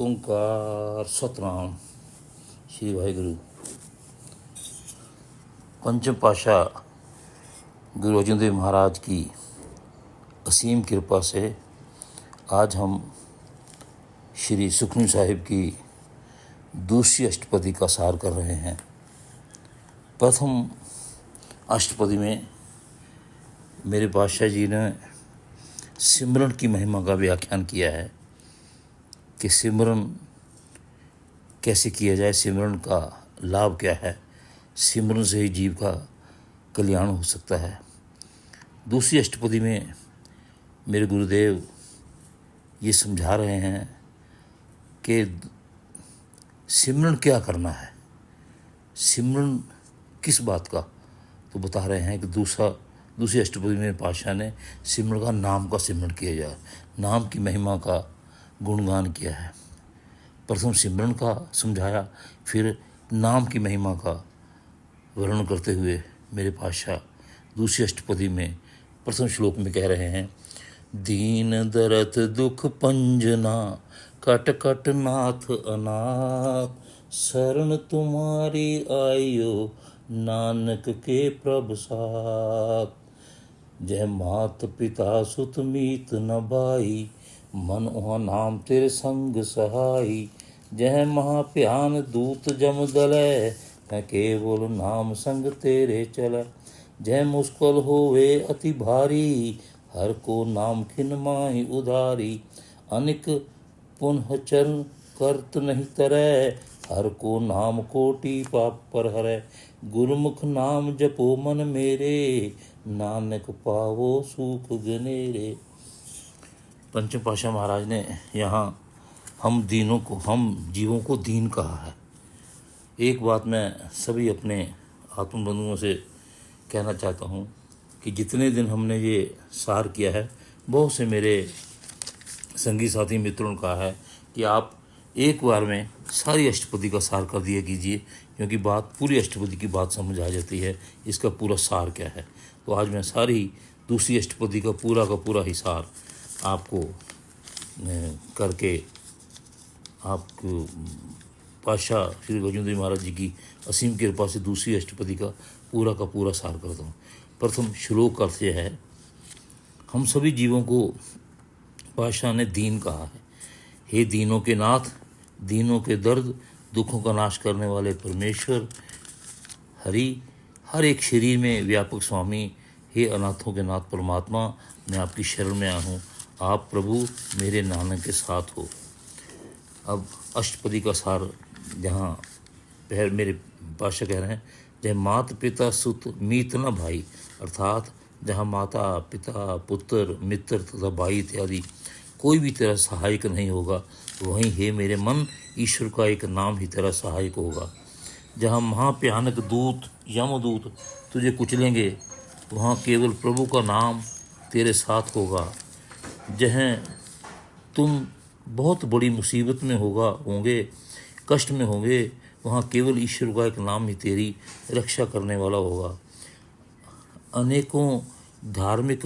ਓਂਕਾਰ ਸਤਨਾਮ श्री वाहिगुरु। पंचम पातशाह गुरु अर्जुन देव महाराज की असीम कृपा से आज हम श्री सुखमनी साहिब की दूसरी अष्टपदी का सार कर रहे हैं। प्रथम अष्टपदी में मेरे पातशाह जी ने सिमरन की महिमा का व्याख्यान किया है कि सिमरन कैसे किया जाए, सिमरन का लाभ क्या है, सिमरन से ही जीव का कल्याण हो सकता है। दूसरी अष्टपदी में मेरे गुरुदेव ये समझा रहे हैं कि सिमरन क्या करना है, सिमरन किस बात का, तो बता रहे हैं कि दूसरी अष्टपदी में पातशाह ने सिमरन का नाम का सिमरन किया जाए, नाम की महिमा का गुणगान किया है। प्रथम सिमरन का समझाया, फिर नाम की महिमा का वर्णन करते हुए मेरे पातशाह दूसरी अष्टपदी में प्रथम श्लोक में कह रहे हैं, दीन दरत दुख पंजना कट कट नाथ अनाथ, शरण तुम्हारी आयो नानक के प्रभ साथ। जय मात पिता सुत मीत न भाई, मन उहाँ नाम तेरे संग सहाई। जय महाप्यान दूत जम दलै, मैं केवल नाम संग तेरे चलै। जय मुश्किल होवे अति भारी, हर को नाम खिन माहि उधारी। अनिक पुनः चरण करत नहीं तरै, हर को नाम कोटि पाप पर हरै। गुरुमुख नाम जपो मन मेरे, नानक पावो सुख गनेरे। पंचम पातशाह महाराज ने यहाँ हम जीवों को दीन कहा है। एक बात मैं सभी अपने आत्म बंधुओं से कहना चाहता हूँ कि जितने दिन हमने ये सार किया है, बहुत से मेरे संगी साथी मित्रों ने कहा है कि आप एक बार में सारी अष्टपदी का सार कर दिया कीजिए, क्योंकि बात पूरी अष्टपदी की बात समझ आ जाती है, इसका पूरा सार क्या है। तो आज मैं सारी दूसरी अष्टपदी का पूरा ही सार आपको करके आपको पातशाह श्री अर्जुन देव महाराज जी की असीम कृपा से दूसरी अष्टपदी का पूरा सार करता हूँ। प्रथम श्लोक अर्थ यह है, हम सभी जीवों को पातशाह ने दीन कहा है। हे दीनों के नाथ, दीनों के दर्द दुखों का नाश करने वाले परमेश्वर हरि, हर एक शरीर में व्यापक स्वामी, हे अनाथों के नाथ परमात्मा, मैं आपकी शरण में आया हूँ, आप प्रभु मेरे नानक के साथ हो। अब अष्टपदी का सार जहाँ मेरे पातशाह कह रहे हैं, जय मात पिता सुत मीत न भाई, अर्थात जहाँ माता पिता पुत्र मित्र तथा भाई इत्यादि कोई भी तेरा सहायक नहीं होगा, वहीं हे मेरे मन ईश्वर का एक नाम ही तेरा सहायक होगा। जहाँ महाभयानक दूत यमदूत तुझे कुचलेंगे, वहाँ केवल प्रभु का नाम तेरे साथ होगा। जहाँ तुम बहुत बड़ी मुसीबत में होंगे कष्ट में होंगे, वहाँ केवल ईश्वर का एक नाम ही तेरी रक्षा करने वाला होगा। अनेकों धार्मिक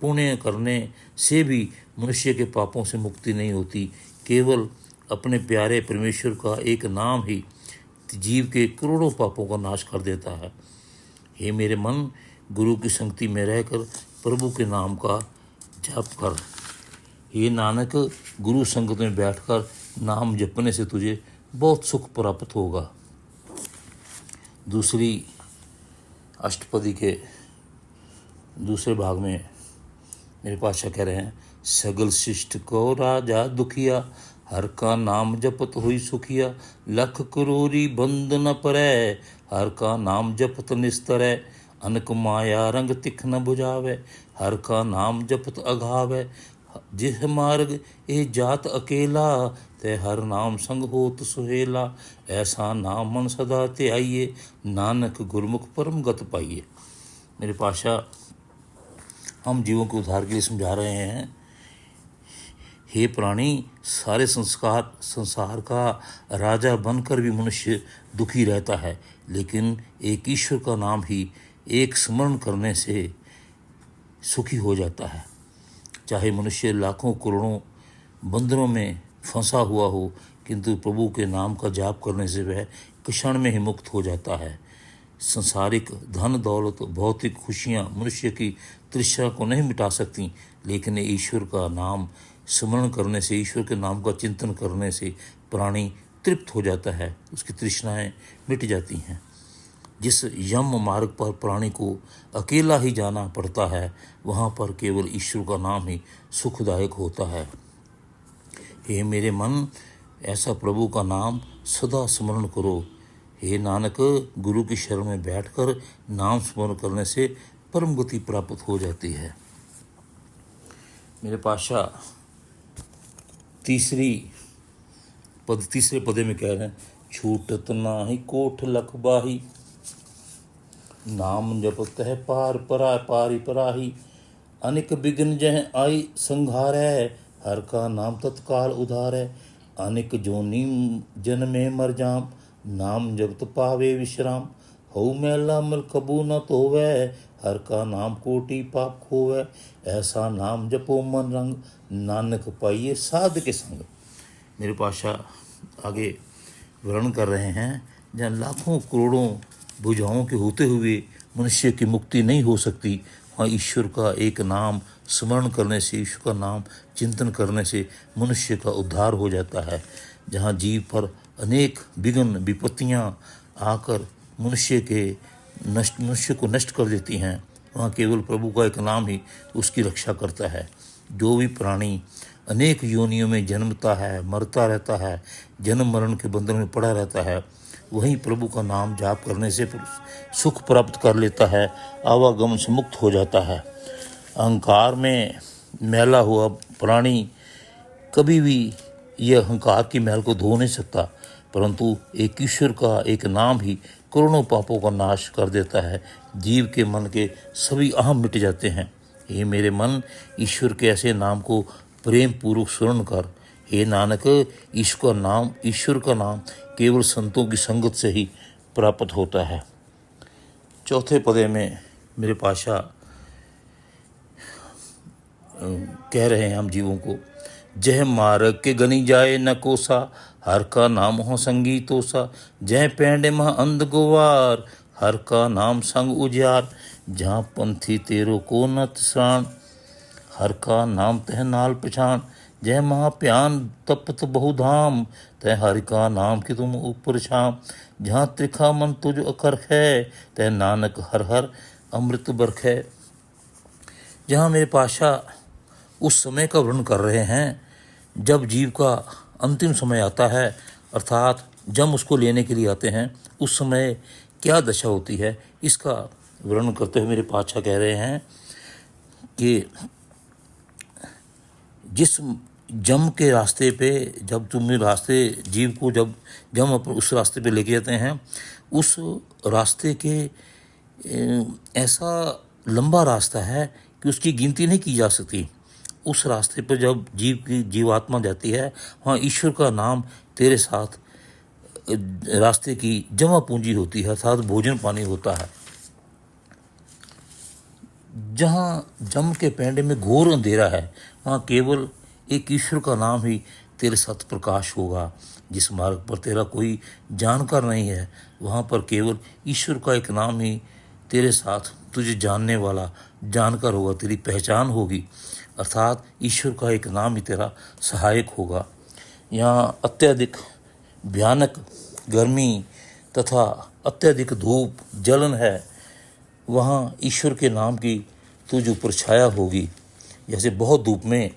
पुण्य करने से भी मनुष्य के पापों से मुक्ति नहीं होती, केवल अपने प्यारे परमेश्वर का एक नाम ही जीव के करोड़ों पापों का नाश कर देता है। हे मेरे मन, गुरु की संगति में रहकर प्रभु के नाम का जप कर। हे नानक, गुरु संगत में बैठकर नाम जपने से तुझे बहुत सुख प्राप्त होगा। दूसरी अष्टपदी के दूसरे भाग में मेरे पातशाह कह रहे हैं, सगल शिष्ट को राजा दुखिया, हर का नाम जपत हुई सुखिया। लख करोरी बंद न परै, हर का नाम जपत निस्तरै। अनक माया रंग तिख न बुझावे, हर का नाम जपत अघावे। जिस मार्ग ए जात अकेला, ते हर नाम संग होत सुहेला। ऐसा नाम मन सदा ध्याइए, नानक गुरमुख परम गत पाइए। मेरे पातशाह हम जीवों के उद्धार के लिए समझा रहे हैं, हे प्राणी, सारे संसार का राजा बनकर भी मनुष्य दुखी रहता है, लेकिन एक ईश्वर का नाम ही एक स्मरण करने से सुखी हो जाता है। चाहे मनुष्य लाखों करोड़ों बंधनों में फंसा हुआ हो, किंतु प्रभु के नाम का जाप करने से वह क्षण में ही मुक्त हो जाता है। संसारिक धन दौलत भौतिक खुशियाँ मनुष्य की तृष्णा को नहीं मिटा सकती, लेकिन ईश्वर का नाम स्मरण करने से, ईश्वर के नाम का चिंतन करने से प्राणी तृप्त हो जाता है, उसकी तृष्णाएं मिट जाती हैं। जिस यम मार्ग पर प्राणी को अकेला ही जाना पड़ता है, वहाँ पर केवल ईश्वर का नाम ही सुखदायक होता है। हे मेरे मन, ऐसा प्रभु का नाम सदा स्मरण करो। हे नानक, गुरु की शरण में बैठकर नाम स्मरण करने से परम गति प्राप्त हो जाती है। मेरे पातशाह तीसरे पदे में कह रहे हैं, छूटत नाही कोठ लख बाही, नाम जपत है पार परा पारी पराही, अनेक विघ्न जह आई संघारै, हर का नाम तत्काल उधारै, अनेक जोनी जन्मे मर जाम, नाम जगत पावे विश्राम, हऊ मैला मल कबू न धोवै, हर का नाम कोटि पाप खोवै, ऐसा नाम जपो मन रंग, नानक पाइये साध के संग। मेरे पातशाह आगे वर्णन कर रहे हैं, जहाँ लाखों करोड़ों भुजाओं के होते हुए मनुष्य की मुक्ति नहीं हो सकती, वहाँ ईश्वर का एक नाम स्मरण करने से, ईश्वर का नाम चिंतन करने से मनुष्य का उद्धार हो जाता है। जहाँ जीव पर अनेक विघ्न विपत्तियाँ आकर मनुष्य को नष्ट कर देती हैं, वहाँ केवल प्रभु का एक नाम ही उसकी रक्षा करता है। जो भी प्राणी अनेक योनियों में जन्मता है, मरता रहता है, जन्म मरण के बंधन में पड़ा रहता है, वहीं प्रभु का नाम जाप करने से सुख प्राप्त कर लेता है, आवागमन से मुक्त हो जाता है। अहंकार में मैला हुआ प्राणी कभी भी यह अहंकार की मैल को धो नहीं सकता, परंतु एक ईश्वर का एक नाम ही करोड़ों पापों का नाश कर देता है। जीव के मन के सभी अहम मिट जाते हैं। हे मेरे मन, ईश्वर के ऐसे नाम को प्रेम पूर्वक स्मरण कर। हे नानक, ईश्वर का नाम केवल संतों की संगत से ही प्राप्त होता है। चौथे पदे में मेरे पातशाह कह रहे हैं हम जीवों को, जह मार्ग के गनी जाए न कोसा, हर का नाम हो संगी तोसा, जह पैंडे मह अंध गुवार, हर का नाम संग उजियार, जहाँ पंथी तेरो को न तसाण, हर का नाम तह नाल पछाण, जय महाप्यान तपत बहुधाम, तह हरि का नाम कि तुम ऊपर छाम, जहाँ त्रिखा मन तुझ अकरख है, तह नानक हर हर अमृत बरख है। जहाँ मेरे पातशाह उस समय का वर्णन कर रहे हैं जब जीव का अंतिम समय आता है, अर्थात जब उसको लेने के लिए आते हैं, उस समय क्या दशा होती है, इसका वर्णन करते हुए मेरे पातशाह कह रहे हैं कि जिस जम के रास्ते पे, जब तुम रास्ते जीव को जब जम उस रास्ते पे लेके जाते हैं, उस रास्ते के ऐसा लंबा रास्ता है कि उसकी गिनती नहीं की जा सकती। उस रास्ते पर जब जीवात्मा जाती है, वहाँ ईश्वर का नाम तेरे साथ रास्ते की जमा पूंजी होती है, अर्थात भोजन पानी होता है। जहाँ जम के पैंडे में घोर अंधेरा है, वहाँ केवल एक ईश्वर का नाम ही तेरे साथ प्रकाश होगा। जिस मार्ग पर तेरा कोई जानकार नहीं है, वहाँ पर केवल ईश्वर का एक नाम ही तेरे साथ तुझे जानने वाला जानकार होगा, तेरी पहचान होगी, अर्थात ईश्वर का एक नाम ही तेरा सहायक होगा। यहाँ अत्यधिक भयानक गर्मी तथा अत्यधिक धूप जलन है, वहाँ ईश्वर के नाम की तुझ ऊपर छाया होगी। जैसे बहुत धूप में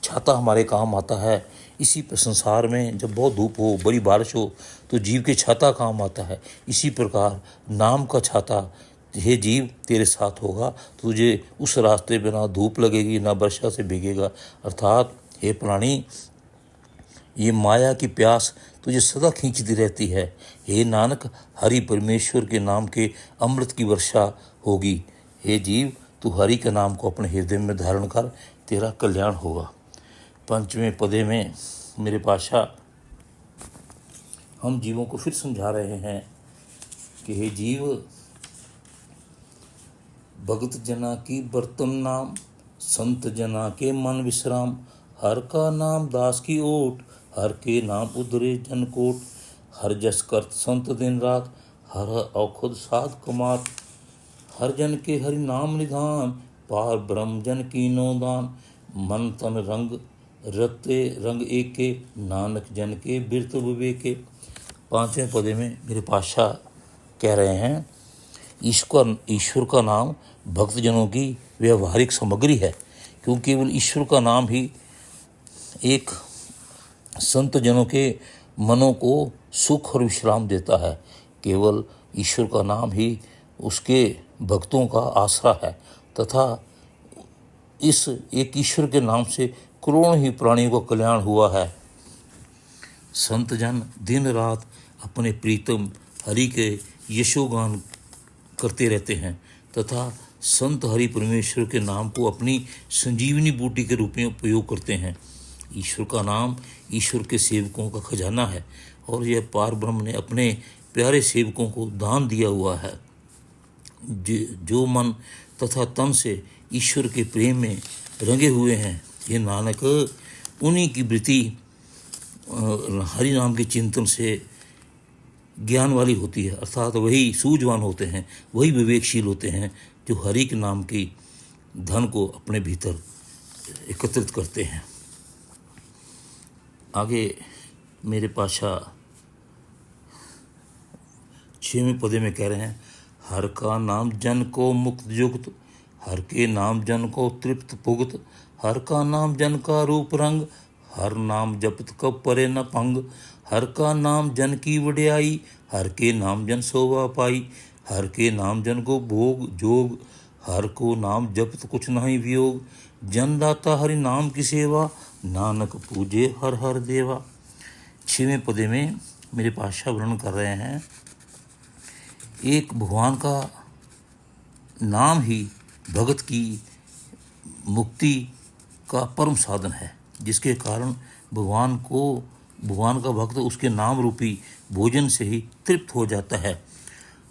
छाता हमारे काम आता है, इसी पर संसार में जब बहुत धूप हो, बड़ी बारिश हो, तो जीव के छाता काम आता है। इसी प्रकार नाम का छाता हे जीव तेरे साथ होगा, तुझे उस रास्ते पे ना धूप लगेगी ना वर्षा से भीगेगा। अर्थात हे प्राणी, ये माया की प्यास तुझे सदा खींचती रहती है। हे नानक, हरि परमेश्वर के नाम के अमृत की वर्षा होगी। हे जीव, तू हरि के नाम को अपने हृदय में धारण कर, तेरा कल्याण होगा। पंचवें पदे में मेरे पातशाह हम जीवों को फिर समझा रहे हैं कि हे जीव, भगत जना की बर्तन नाम, संत जना के मन विश्राम, हर का नाम दास की ओट, हर के नाम उधरे जन कोट, हर जस करत संत दिन रात, हर औखद साध कुमार, हर जन के हरि नाम निधान, पार ब्रह्म जन कीनो दान, मन तन रंग रते रंग एके, नानक जन के बिरत विवेके। पांचवें पदे में मेरे पातशाह कह रहे हैं, ईश्वर का नाम भक्तजनों की व्यवहारिक सामग्री है, क्योंकि केवल ईश्वर का नाम ही एक संत जनों के मनों को सुख और विश्राम देता है। केवल ईश्वर का नाम ही उसके भक्तों का आसरा है, तथा इस एक ईश्वर के नाम से करोड़ों ही प्राणियों का कल्याण हुआ है। संत जन दिन रात अपने प्रीतम हरि के यशोगान करते रहते हैं तथा संत हरि परमेश्वर के नाम को अपनी संजीवनी बूटी के रूप में उपयोग करते हैं। ईश्वर का नाम ईश्वर के सेवकों का खजाना है और यह पार ब्रह्म ने अपने प्यारे सेवकों को दान दिया हुआ है। जो मन तथा तन से ईश्वर के प्रेम में रंगे हुए हैं, ये नानक उन्हीं की वृत्ति हरि नाम के चिंतन से ज्ञान वाली होती है, अर्थात वही सूझवान होते हैं, वही विवेकशील होते हैं जो हरि के नाम की धन को अपने भीतर एकत्रित करते हैं। आगे मेरे पातशाह 6वें पदे में कह रहे हैं, हर का नाम जन को मुक्त जुक्त, हर के नाम जन को तृप्त पुगत, हर का नाम जन का रूप रंग, हर नाम जपत कब परे न पंग, हर का नाम जन की वड्याई, हर के नाम जन शोभा पाई, हर के नाम जन को भोग जोग, हर को नाम जपत कुछ नहीं वियोग, जन दाता हरि नाम की सेवा, नानक पूजे हर हर देवा। 6वें पदे में मेरे पातशाह वर्णन कर रहे हैं, एक भगवान का नाम ही भगत की मुक्ति का परम साधन है, जिसके कारण भगवान का भक्त उसके नाम रूपी भोजन से ही तृप्त हो जाता है,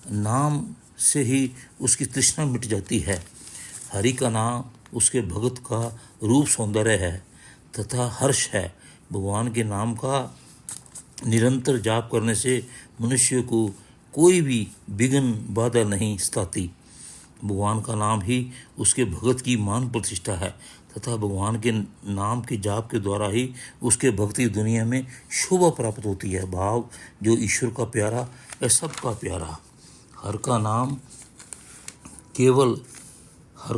नाम से ही उसकी तृष्णा मिट जाती है। हरि का नाम उसके भगत का रूप सौंदर्य है तथा हर्ष है। भगवान के नाम का निरंतर जाप करने से मनुष्य को कोई भी विघ्न बाधा नहीं सताती। भगवान का नाम ही उसके भगत की मान प्रतिष्ठा है तथा भगवान के नाम के जाप के द्वारा ही उसके भक्ति दुनिया में शोभा प्राप्त होती है। भाव जो ईश्वर का प्यारा है, सबका प्यारा। हर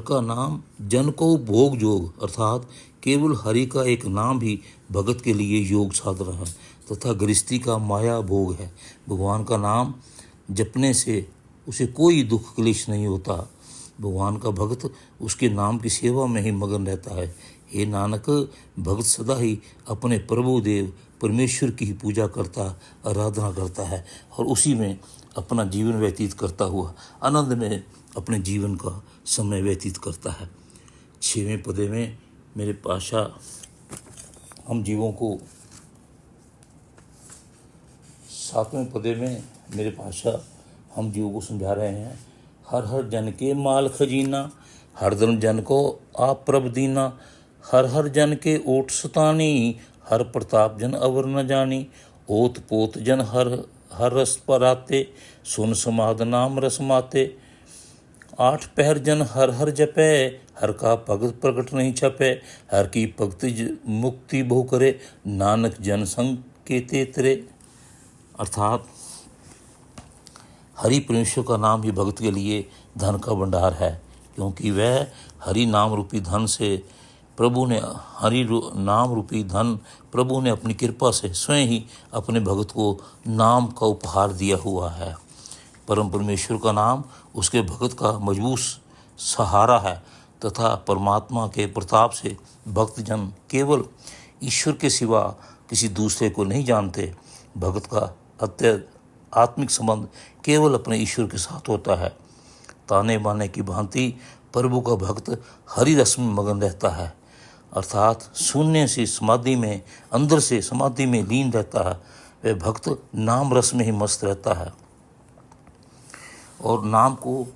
का नाम जन को भोग जोग, अर्थात केवल हरि का एक नाम ही भगत के लिए योग साधन है तथा गृहस्थी का माया भोग है। भगवान का नाम जपने से उसे कोई दुख क्लेश नहीं होता। भगवान का भक्त उसके नाम की सेवा में ही मगन रहता है। हे नानक, भक्त सदा ही अपने प्रभु देव परमेश्वर की ही पूजा करता, आराधना करता है और उसी में अपना जीवन व्यतीत करता हुआ आनंद में अपने जीवन का समय व्यतीत करता है। 6वें पदे में मेरे पातशाह हम जीवों को 7वें पदे में मेरे पातशाह हम जीवों को समझा रहे हैं, हर हर जन के माल खजीना, हर धर्म जन को आप प्रभ दीना, हर हर जन के ओट सतानी, हर प्रताप जन अवर न जानी, ओत पोत जन हर हर रस पर आते, सुन समाध नाम रस माते, 8 पहर जन हर हर जपे, हर का भगत प्रकट नहीं छपे, हर की भक्ति मुक्ति बहु करे, नानक जन संग के तेतरे। अर्थात हरि परमेश्वर का नाम ही भक्त के लिए धन का भंडार है, क्योंकि वह हरि नाम रूपी धन से प्रभु ने अपनी कृपा से स्वयं ही अपने भक्त को नाम का उपहार दिया हुआ है। परम परमेश्वर का नाम उसके भक्त का मजबूत सहारा है तथा परमात्मा के प्रताप से भक्तजन केवल ईश्वर के सिवा किसी दूसरे को नहीं जानते। भक्त का आत्मिक संबंध केवल अपने ईश्वर के साथ होता है। ताने बाने की भांति प्रभु का भक्त हरि रस में मगन रहता है, अर्थात शून्य से समाधि में, अंदर से समाधि में लीन रहता है। वह भक्त नाम रस में ही मस्त रहता है और नाम को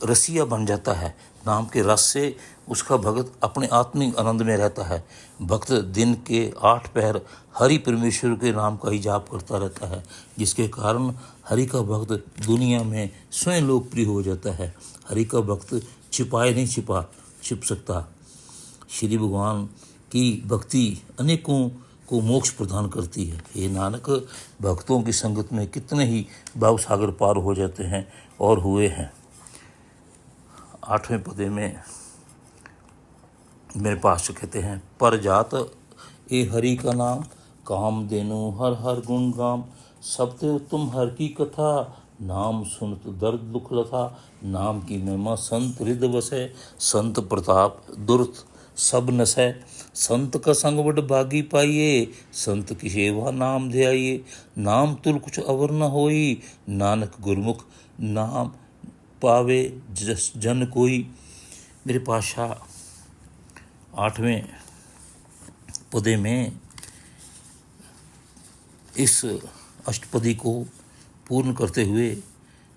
रसिया बन जाता है नाम के रस से उसका भक्त अपने आत्मिक आनंद में रहता है। भक्त दिन के 8 पहर हरि परमेश्वर के नाम का ही जाप करता रहता है, जिसके कारण हरि का भक्त दुनिया में स्वयं लोकप्रिय हो जाता है। हरि का भक्त छिपाए नहीं छिप सकता। श्री भगवान की भक्ति अनेकों को मोक्ष प्रदान करती है। हे नानक, भक्तों की संगत में कितने ही भाव सागर पार हो जाते हैं और हुए हैं। 8वें पदे में मेरे पास जो कहते हैं, पर जात ए हरि का नाम, काम देनु हर हर गुण गाम, सबते उत्तम हर की कथा, नाम सुनत दर्द दुख लथा, नाम की महिमा संत हृदय बसै, संत प्रताप दुर्त सब नसै, संत का संग बड़ भागी पाइये, संत की सेवा नाम ध्याइये, नाम तुल कुछ अवर न होई, नानक गुरमुख नाम पावे जन कोई। मेरे पातशाह 8वें पदे में इस अष्टपदी को पूर्ण करते हुए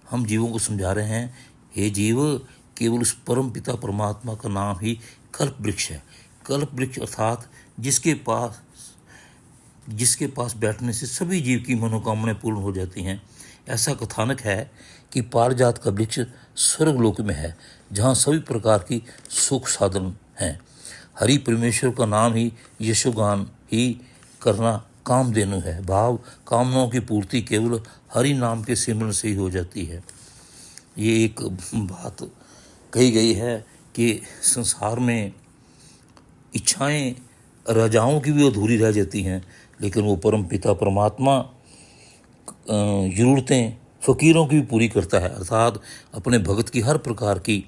हम जीवों को समझा रहे हैं, हे जीव, केवल उस परम पिता परमात्मा का नाम ही कल्प वृक्ष है। कल्प वृक्ष अर्थात जिसके पास बैठने से सभी जीव की मनोकामनाएं पूर्ण हो जाती हैं। ऐसा कथानक है कि पारिजात का वृक्ष स्वर्गलोक में है, जहाँ सभी प्रकार की सुख साधन हैं। हरि परमेश्वर का नाम ही यशोगान ही करना कामधेनु है। भाव कामनाओं की पूर्ति केवल हरि नाम के सिमरन से ही हो जाती है। ये एक बात कही गई है कि संसार में इच्छाएं राजाओं की भी अधूरी रह जाती हैं, लेकिन वो परम पिता परमात्मा ज़रूरतें फ़कीरों की भी पूरी करता है। अर्थात अपने भगत की हर प्रकार की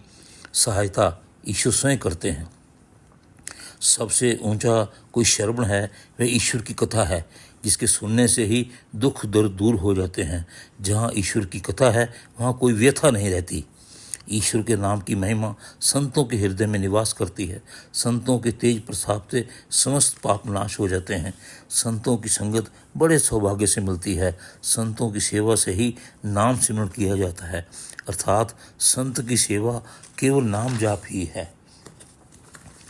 सहायता ईश्वर स्वयं करते हैं। सबसे ऊंचा कोई श्रवण है वह ईश्वर की कथा है, जिसके सुनने से ही दुख दर्द दूर हो जाते हैं। जहाँ ईश्वर की कथा है वहाँ कोई व्यथा नहीं रहती। ईश्वर के नाम की महिमा संतों के हृदय में निवास करती है। संतों के तेज प्रताप से समस्त पाप नाश हो जाते हैं। संतों की संगत बड़े सौभाग्य से मिलती है। संतों की सेवा से ही नाम सिमरण किया जाता है। अर्थात संत की सेवा केवल नाम जाप ही है।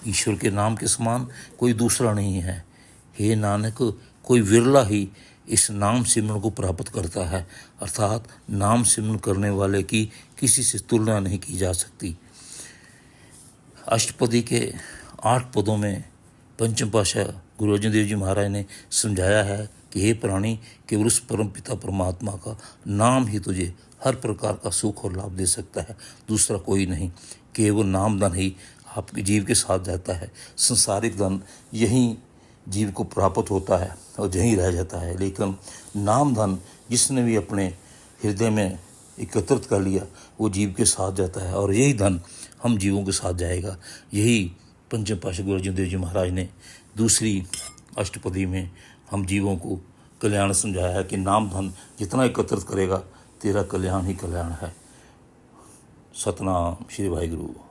ईश्वर के नाम के समान कोई दूसरा नहीं है। हे नानक, कोई विरला ही इस नाम सिमरन को प्राप्त करता है। अर्थात नाम सिमरन करने वाले की किसी से तुलना नहीं की जा सकती। अष्टपदी के 8 पदों में पंचम पातशाह गुरु अर्जन देव जी महाराज ने समझाया है कि हे प्राणी, केवल उस परम पिता परमात्मा का नाम ही तुझे हर प्रकार का सुख और लाभ दे सकता है, दूसरा कोई नहीं। केवल नाम धन ही आपके जीव के साथ जाता है। संसारिक धन यहीं जीव को प्राप्त होता है और यहीं रह जाता है, लेकिन नाम धन जिसने भी अपने हृदय में एकत्रित कर लिया वो जीव के साथ जाता है, और यही धन हम जीवों के साथ जाएगा। यही पंचम पातशाह गुरु अर्जन देव जी महाराज ने दूसरी अष्टपदी में हम जीवों को कल्याण समझाया है कि नाम धन जितना एकत्रित करेगा तेरा कल्याण ही कल्याण है। सतनाम श्री वाहिगुरु।